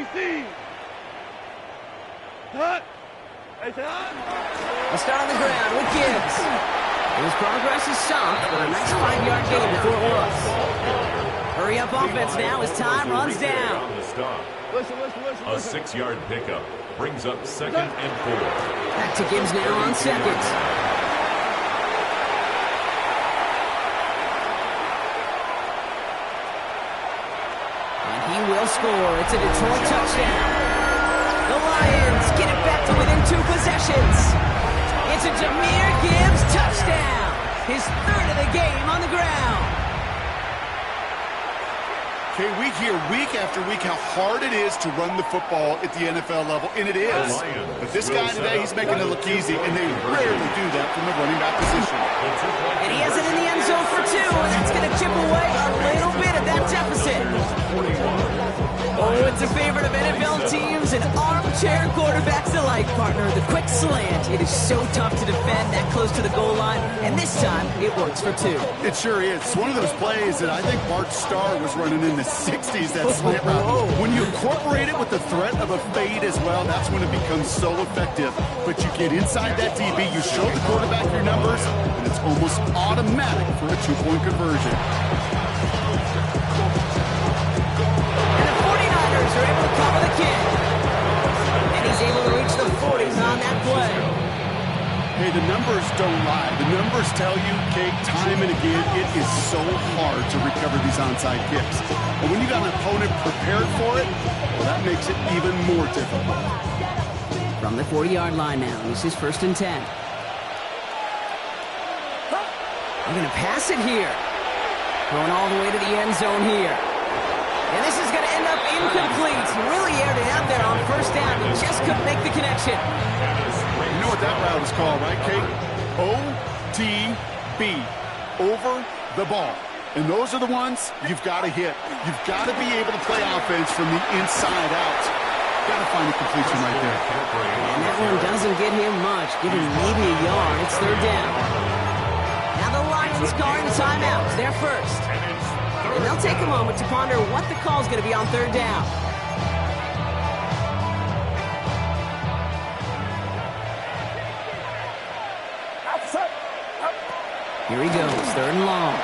A start on the ground with Gibbs. His progress is soft, but a nice 5-yard gain before it was. Hurry up offense now as time runs down. A 6-yard pickup brings up 2nd and 4. Back to Gibbs now on 2nd. Will score. It's a Detroit touchdown. The Lions get it back to within 2 possessions. It's a Jahmyr Gibbs touchdown. His 3rd of the game on the ground. Okay, we hear week after week how hard it is to run the football at the NFL level, and it is. But this guy today, he's making it look easy, and they rarely do that from the running back position. And he has it in the end zone for 2, and that's going to chip away a little bit of that deficit. Oh, it's a favorite of NFL teams and armchair quarterbacks alike, partner. The quick slant. It is so tough to defend that close to the goal line, and this time it works for 2. It sure is. It's one of those plays that I think Bart Starr was running in the 60s, that slant route. When you incorporate it with the threat of a fade as well, that's when it becomes so effective. But you get inside that DB, you show the quarterback your numbers, and it's almost automatic for a 2-point conversion. Are able to cover the kick. And he's able to reach the 40s on that play. Hey, the numbers don't lie. The numbers tell you, Kate, time and again, it is so hard to recover these onside kicks. And when you got an opponent prepared for it, well, that makes it even more difficult. From the 40-yard line now, this is 1st and 10. They're going to pass it here. Going all the way to the end zone here. And this is going to end up incomplete. He really aired it out there on 1st down. He just couldn't make the connection. You know what that route is called, right, Kate? OTB. Over the ball. And those are the ones you've got to hit. You've got to be able to play offense from the inside out. Got to find a completion right there. And that one doesn't get him much. Give him maybe a yard. It's 3rd down. Now the Lions calling timeouts. They're first. And they'll take a moment to ponder what the call is going to be on 3rd down. Here he goes, 3rd and long.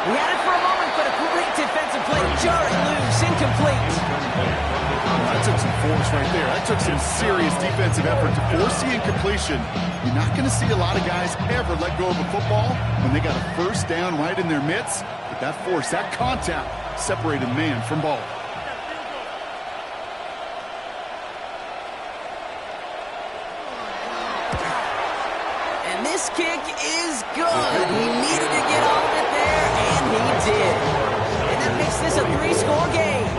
He had it for a moment, but a great defensive play. Jarring loose, incomplete. That took some force right there. That took some serious defensive effort to force the incompletion. You're not going to see a lot of guys ever let go of a football when they got a 1st down right in their midst. But that force, that contact, separated man from ball. And this kick is good. He needed to get all of it there, and he did. And that makes this a 3-score game.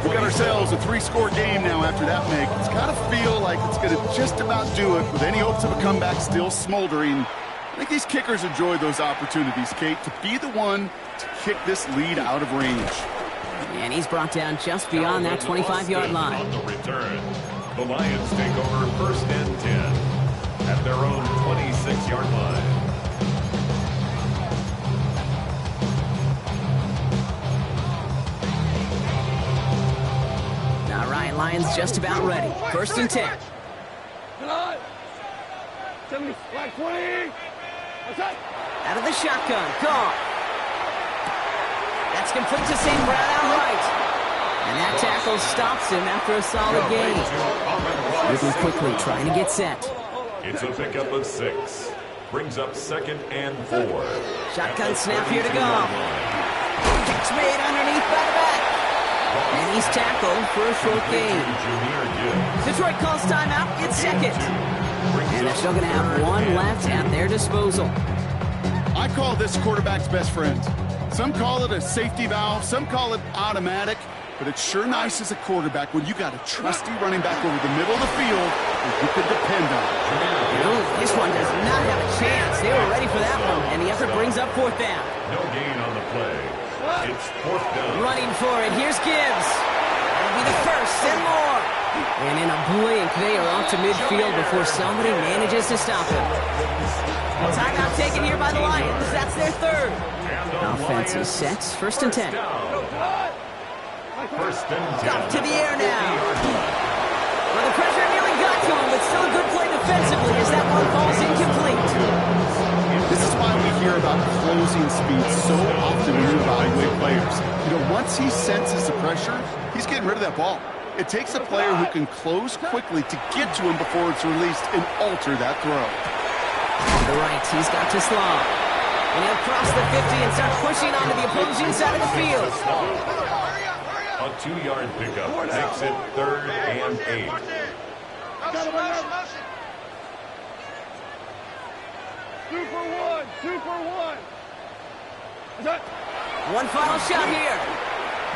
We got ourselves a 3-score game now after that make. It's got to feel like it's going to just about do it with any hopes of a comeback still smoldering. I think these kickers enjoy those opportunities, Kate, to be the one to kick this lead out of range. And he's brought down just beyond that 25-yard line. On the return, the Lions take over 1st and 10 at their own 26-yard line. All right, Lions just about ready. 1st and 10. 70, flag 20. Out of the shotgun, gone. That's complete to St. Brown outright. And that tackle stops him after a solid gain. Moving quickly, trying to get set. It's a pickup of 6. Brings up 2nd and 4. Shotgun snap here to go. Catch made underneath by the back. And he's tackled for a short gain. Detroit calls timeout. It's 2nd. And they're still going to have 1 left at their disposal. I call this quarterback's best friend. Some call it a safety valve, some call it automatic, but it's sure nice as a quarterback when you got a trusty running back over the middle of the field that you can depend on. This one does not have a chance. They were ready for that one, and the effort brings up 4th down. No gain on the play. It's 4th down. Running for it. Here's Gibbs. That'll be the first and more. And in a blink, they are off to midfield before somebody manages to stop him. A timeout taken here by the Lions. That's their 3rd. Offense is set. 1st and 10. 1st and 10. Up to the air now. Well, the pressure nearly got to him, but still a good play defensively as that one falls incomplete. This is why we hear about closing speed so often when you evaluate players. You know, once he senses the pressure, he's getting rid of that ball. It takes a player who can close quickly to get to him before it's released and alter that throw. To the right, he's got to slow. And he'll cross the 50 and start pushing onto the opposing side of the field. A 2-yard pickup makes it 3rd and 8. Two for one. One final shot here.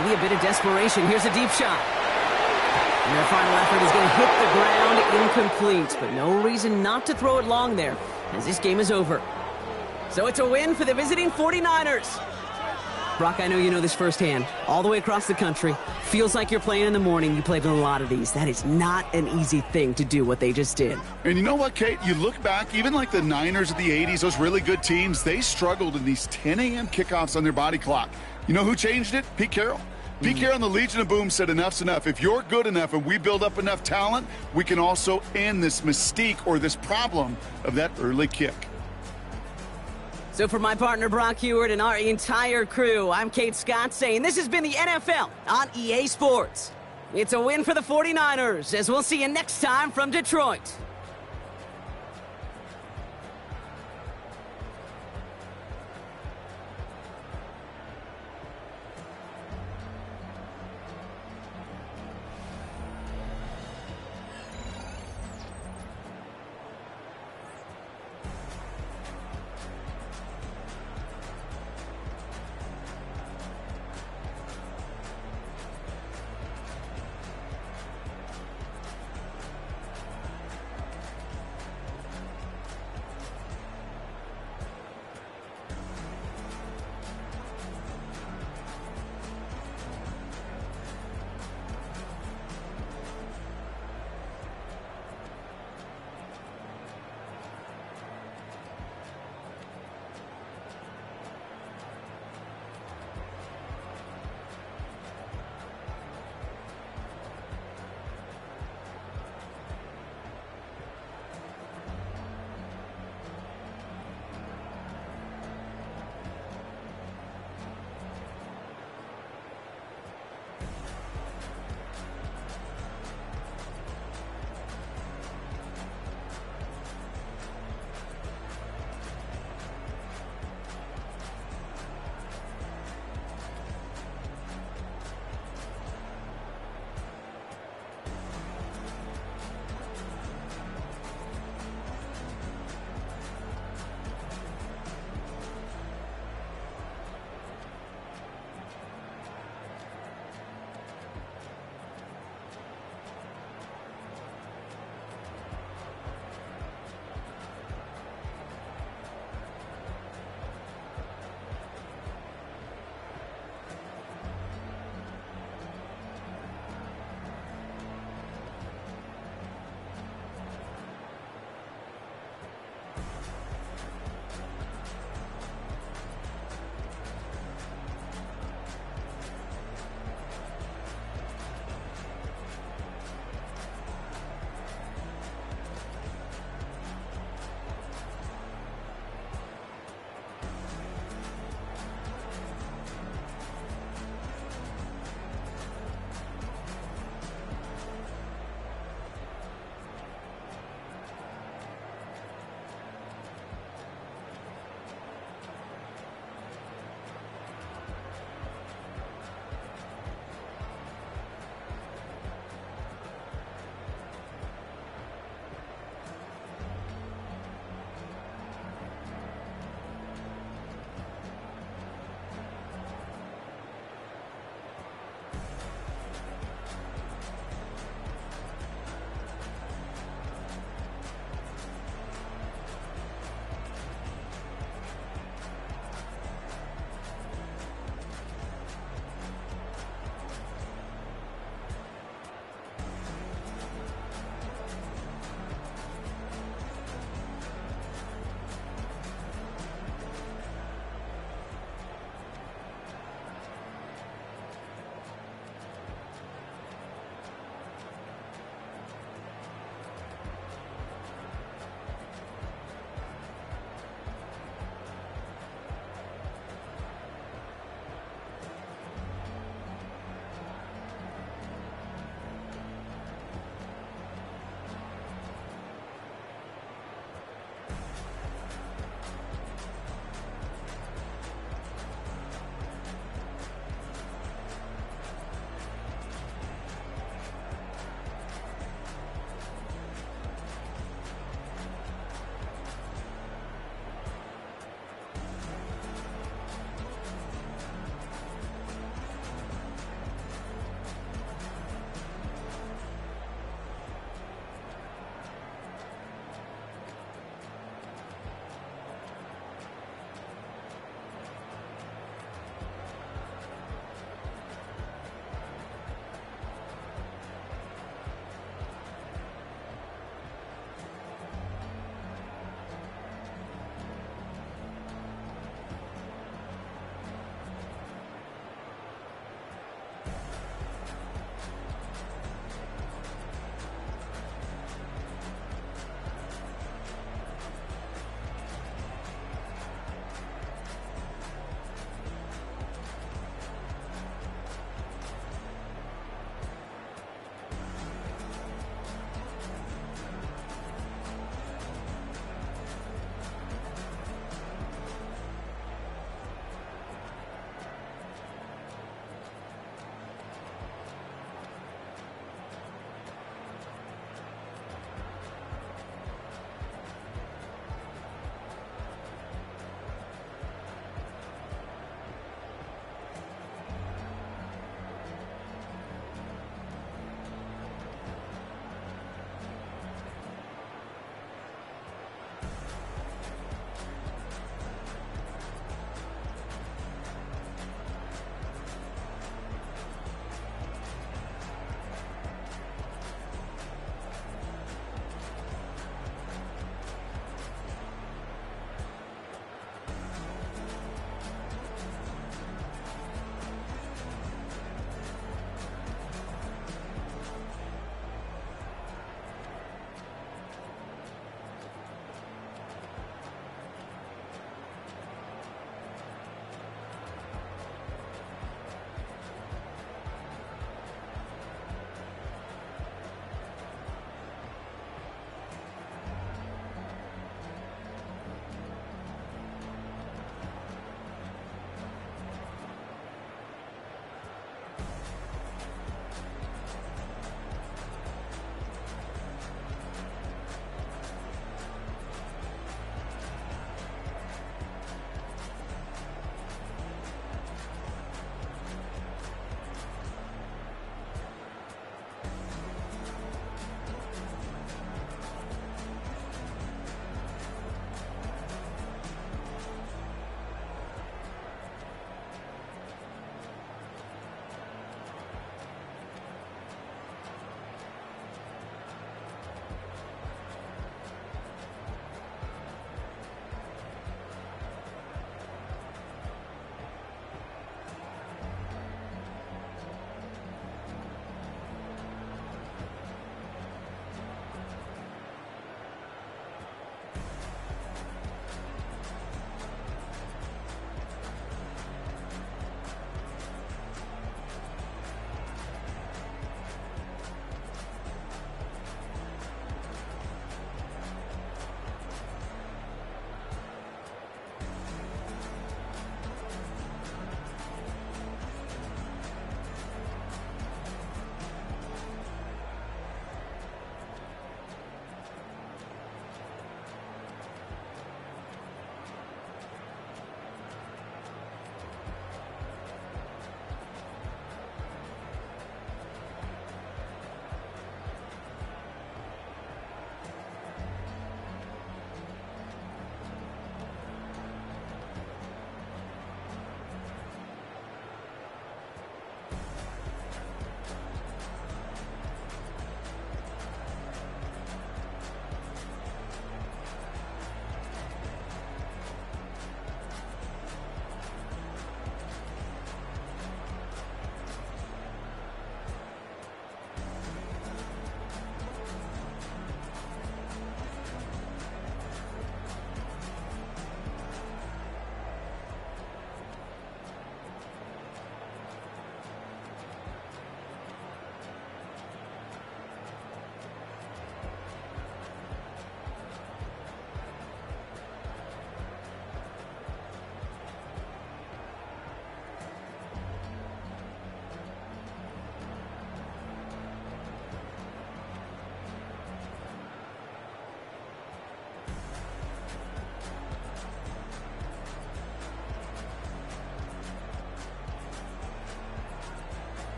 Maybe a bit of desperation. Here's a deep shot. And their final effort is going to hit the ground incomplete, but no reason not to throw it long there, as this game is over. So it's a win for the visiting 49ers. Brock, I know you know this firsthand. All the way across the country. Feels like you're playing in the morning. You played in a lot of these. That is not an easy thing to do, what they just did. And you know what, Kate? You look back, even like the Niners of the 80s, those really good teams, they struggled in these 10 a.m. kickoffs on their body clock. You know who changed it? Pete Carroll. Pete Carroll and the Legion of Boom said enough's enough. If you're good enough and we build up enough talent, we can also end this mystique or this problem of that early kick. So for my partner Brock Heward and our entire crew, I'm Kate Scott saying this has been the NFL on EA Sports. It's a win for the 49ers, as we'll see you next time from Detroit.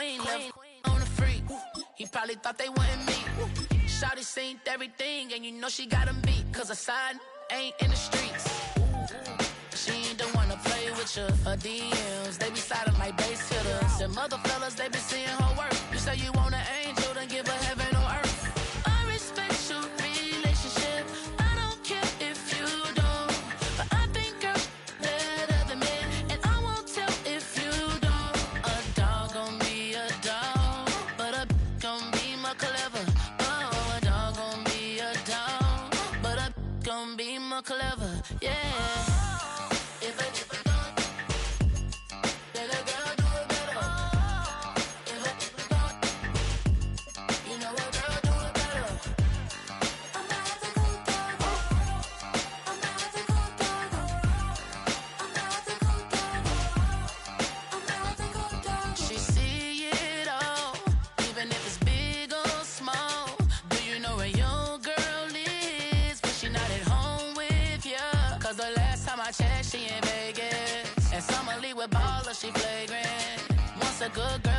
queen, left on the freak. He probably thought they wouldn't meet. Shawty seen everything, and you know she got him beat. Cause her side ain't in the streets. She ain't the one to play with you. Her DMs, they be sliding like base hitters. And mother fellas, they be seeing her work. You say you want an angel, then give her heaven or earth. I respect your relationship. I don't care if you don't. But I think girls better than men. And I won't tell if you don't. A dog gon' be a dog. But a gon' be more clever. Oh, a dog gon' be a dog. But a gon' be more clever. Yeah. She in Vegas, and Summer Lee with Baller, she flagrant. Once a good girl